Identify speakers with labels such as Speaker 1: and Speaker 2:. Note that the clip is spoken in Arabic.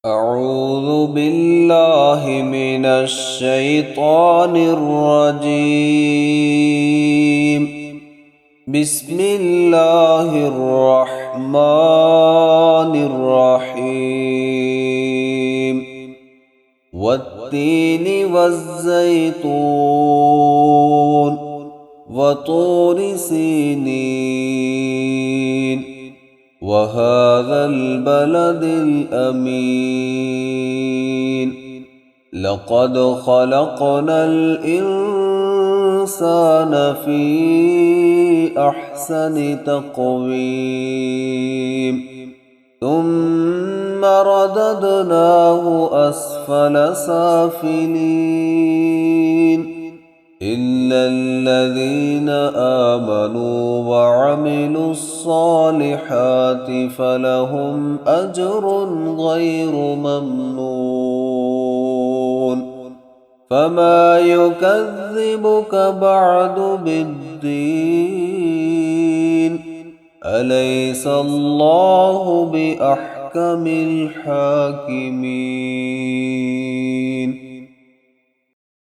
Speaker 1: أعوذ بالله من الشيطان الرجيم. بسم الله الرحمن الرحيم. والتين والزيتون وطور سينين وهذا البلد الأمين. لقد خلقنا الإنسان في أحسن تقويم ثم رددناه أسفل سافلين إلا الذين آمنوا وعملوا الصالحات فلهم أجر غير ممنون. فما يكذبك بعد بالدين؟ أليس الله بأحكم الحاكمين؟